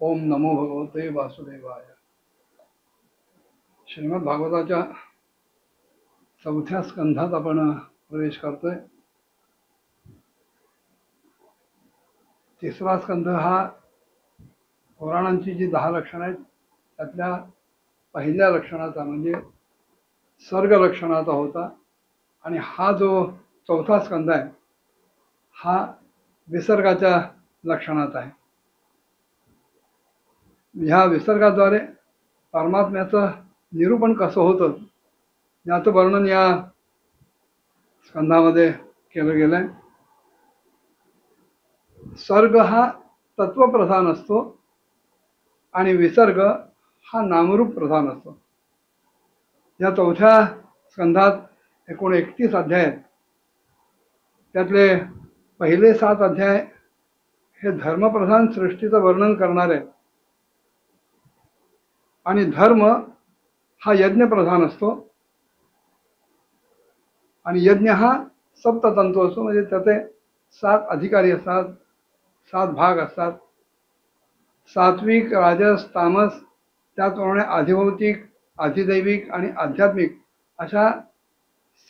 ओम नमो भगवते वासुदेवाय. श्रीमद भागवताच्या 4थ्या स्कंधात आपण प्रवेश करतोय. तिसरा स्कंध हा पुराणांची जी 10 लक्षणं आहेत त्यातल्या पहिल्या लक्षणाचा म्हणजे सर्ग लक्षणाचा होता. आणि हा जो 4था स्कंध आहे हा विसर्गाच्या लक्षणाचा आहे. ह्या विसर्गाद्वारे परमात्म्याचं निरूपण कसं होतं याचं वर्णन या स्कंधामध्ये केलं गेलंय. सर्ग हा तत्वप्रधान असतो आणि विसर्ग हा नामरूप प्रधान असतो. या 4थ्या स्कंधात एकूण 31 अध्याय आहेत. त्यातले पहिले 7 अध्याय हे धर्मप्रधान सृष्टीचं वर्णन करणारे आहेत. आणि धर्म हा यज्ञप्रधान असतो आणि यज्ञ हा सप्ततंतू असतो, म्हणजे त्याचे 7 अधिकारी असतात, 7 भाग असतात. सात्विक, राजस, तामस, त्याचप्रमाणे अधिभौतिक, अधिदैविक आणि आध्यात्मिक अशा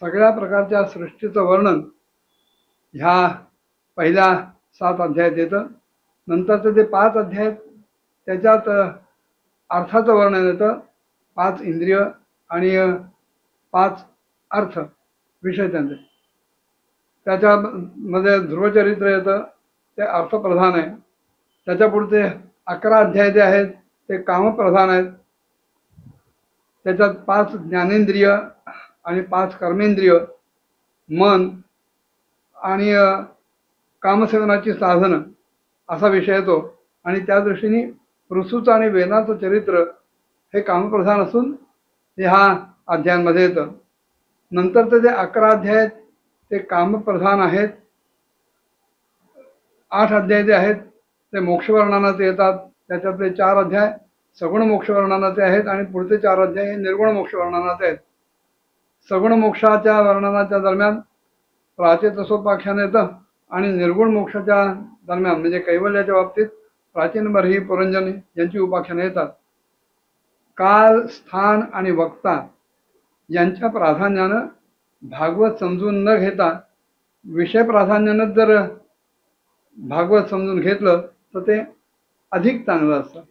सगळ्या प्रकारच्या सृष्टीचं वर्णन ह्या पहिल्या 7 अध्यायात येतं. नंतरचे जे 5 अध्याय त्याच्यात अर्थाचं वर्णन येतं. 5 इंद्रिय आणि 5 अर्थ विषय त्यांचे. त्याच्यामध्ये ध्रुवचरित्र येतं, ते अर्थप्रधान आहे. त्याच्या पुढचे 11 अध्याय जे आहेत ते कामप्रधान आहेत. त्याच्यात 5 ज्ञानेंद्रिय आणि 5 कर्मेंद्रिय, मन आणि कामसेवनाची साधनं असा विषय येतो. आणि त्या दृष्टीने पृथूचं आणि वेदाचं चरित्र हे कामप्रधान असून ह्या अध्यायांमध्ये येतं. नंतरचे जे 11 अध्याय आहेत ते कामप्रधान आहेत. 8 अध्याय जे आहेत ते मोक्षवर्णनाचे येतात. त्याच्यातले 4 अध्याय सगुण मोक्षवर्णनाचे आहेत आणि पुढचे 4 अध्याय हे निर्गुण मोक्षवर्णनाचे आहेत. सगुण मोक्षाच्या वर्णनाच्या दरम्यान प्राचेतसोपाख्यान येतं आणि निर्गुण मोक्षाच्या दरम्यान म्हणजे कैवल्याच्या बाबतीत प्राचीन, बर्ही, पुरंजनी यांची उपाख्याने येतात. काल, स्थान आणि वक्ता यांच्या प्राधान्यानं भागवत समजून न घेता विषय प्राधान्यानं जर भागवत समजून घेतलं तर ते अधिक चांगलं असतं.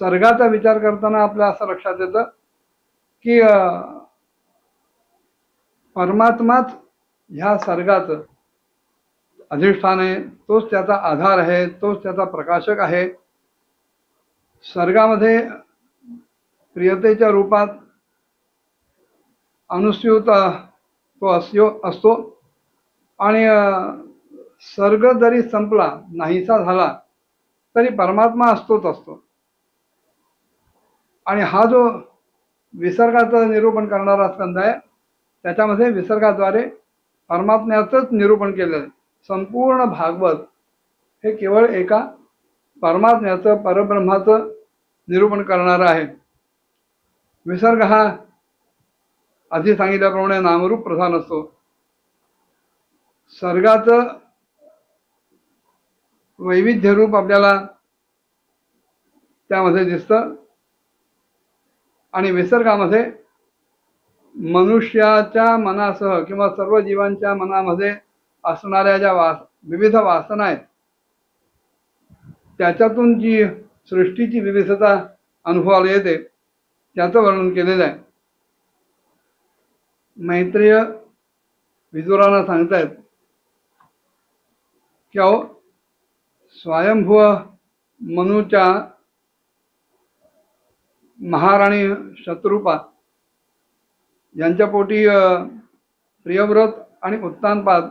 सर्गाचा विचार करताना आपल्या असं लक्षात येतं की परमात्माच ह्या सर्गाचं अधिष्ठान आहे, तोच त्याचा आधार आहे, तोच त्याचा प्रकाशक आहे. सर्गामध्ये प्रियतेच्या रूपात अनुस्यूत तो असतो आणि सर्ग जरी संपला, नाहीसा झाला तरी परमात्मा असतोच असतो. आणि हा जो विसर्गाचं निरूपण करणारा स्कंध आहे त्याच्यामध्ये विसर्गाद्वारे परमात्म्याचंच निरूपण केलेलं आहे. संपूर्ण भागवत हे केवळ एका परमात्म्याचं, परब्रह्माचं निरूपण करणारं आहे. विसर्ग हा आधी सांगितल्याप्रमाणे नामरूप प्रधान असतो. सर्गाचं वैविध्य रूप आपल्याला त्यामध्ये दिसतं आणि विसर्गामध्ये मनुष्याच्या मनासह किंवा सर्व जीवांच्या मनामध्ये असणाऱ्या ज्या विविध वासना आहेत त्याच्यातून जी सृष्टीची विविधता अनुभवाला येते त्याचं वर्णन केलेलं आहे. मैत्रेय विदुरांना सांगतायत की अहो, स्वयंभुव मनूच्या महाराणी शत्रुपा यांच्या पोटी प्रियव्रत आणि उत्तानपाद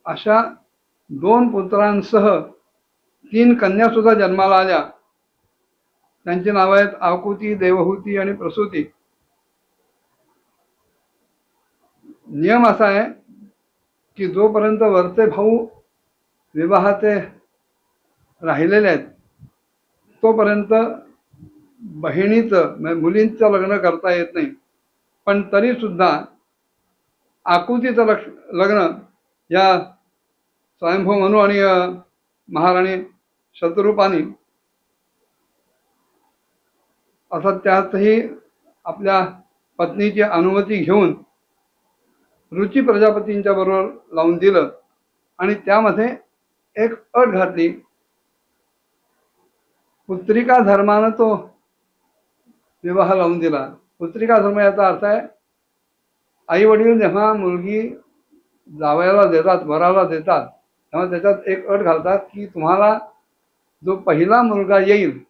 अशा 2 पुत्रांसह 3 कन्या सुद्धा जन्माला आल्या. त्यांची नावं आहेत आकुती, देवहूती आणि प्रसूती. नियम असा आहे की जोपर्यंत वरचे भाऊ विवाहाचे राहिलेले आहेत तोपर्यंत बहिणीचं म्हणजे मुलींचं लग्न करता येत नाही. पण तरी सुद्धा आकुतीचं लग्न या स्वयंभू मनू आणि महाराणी शतरूपानी अर्थात त्यातही आपल्या पत्नीची अनुमती घेऊन रुची प्रजापतींच्या बरोबर लावून दिलं आणि त्यामध्ये एक अट घातली, पुत्रिका धर्मानं तो विवाह लावून दिला. पुत्रिका धर्म याचा अर्थ आहे, आई वडील जेव्हा मुलगी जावयाला देतात, वराला देतात, तेव्हा त्याच्यात एक अट घालतात की तुम्हाला जो पहिला मुलगा येईल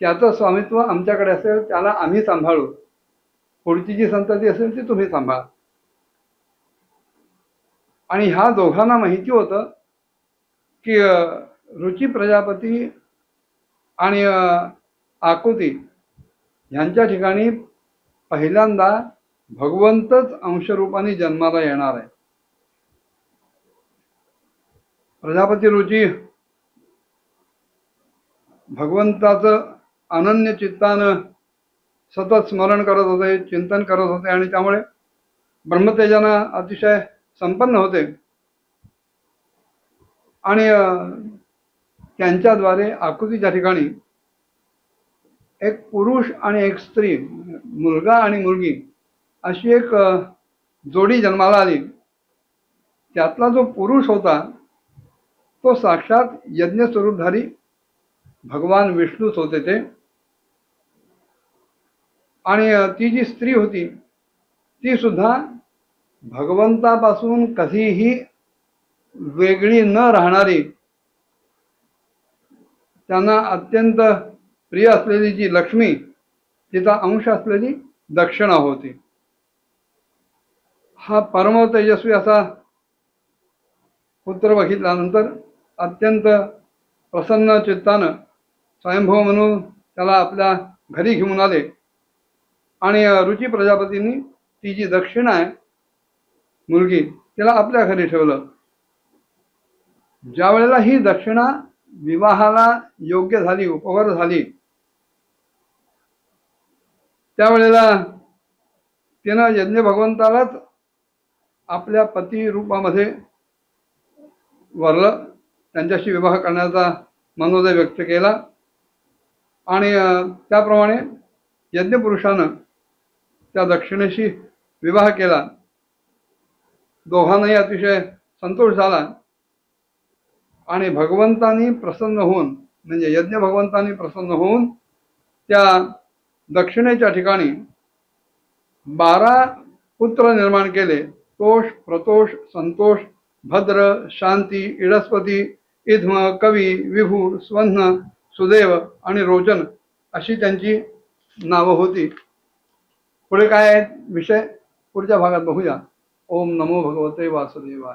त्याचं स्वामित्व आमच्याकडे असेल, त्याला आम्ही सांभाळू, पुढची जी संतती असेल ती तुम्ही सांभाळा. आणि ह्या दोघांना माहिती होतं की रुची प्रजापती आणि आकुती यांच्या ठिकाणी पहिल्यांदा भगवंतच अंशरूपाने जन्माला येणार आहे. प्रजापती रुची भगवंताचं अनन्य चित्तानं सतत स्मरण करत होते, चिंतन करत होते आणि त्यामुळे ब्रह्मतेजानं अतिशय संपन्न होते. आणि त्यांच्याद्वारे आकृतीच्या ठिकाणी एक पुरुष आणि एक स्त्री, मुलगा आणि मुलगी अशी एक जोडी जन्माला आली. त्यातला जो पुरुष होता तो साक्षात यज्ञ स्वरूपधारी भगवान विष्णूच होते ते. आणि ती जी स्त्री होती ती सुद्धा भगवंतापासून कधीही वेगळी न राहणारी, त्यांना अत्यंत प्रिय असलेली जी लक्ष्मी, तिचा अंश असलेली दक्षिणा होती. हा परम तेजस्वी असा पुत्र बघितल्यानंतर अत्यंत प्रसन्न चित्तानं स्वयंभू म्हणून त्याला आपल्या घरी घेऊन आले आणि रुची प्रजापतींनी ती जी दक्षिणा आहे मुलगी, तिला आपल्या घरी ठेवलं. ज्या वेळेला ही दक्षिणा विवाहाला योग्य झाली, उपवर झाली, त्यावेळेला तिनं यज्ञ भगवंतालाच आपल्या पती रूपामध्ये वरलं, त्यांच्याशी विवाह करण्याचा मनोदय व्यक्त केला. आणि त्याप्रमाणे यज्ञपुरुषानं त्या दक्षिणेशी विवाह केला. दोघांनाही अतिशय संतोष झाला आणि भगवंतांनी प्रसन्न होऊन, म्हणजे यज्ञ भगवंतांनी प्रसन्न होऊन त्या दक्षिणेच्या ठिकाणी 12 पुत्र निर्माण केले. तोष, प्रतोष, संतोष, भद्र, शांती, इडस्पती, इध्म, कवी, विभू, स्वन्न, सुदेव आणि रोचन अशी त्यांची नावं होती. पुढे काय विषय पुढच्या भागात बघूया. ओम नमो भगवते वासुदेवाय.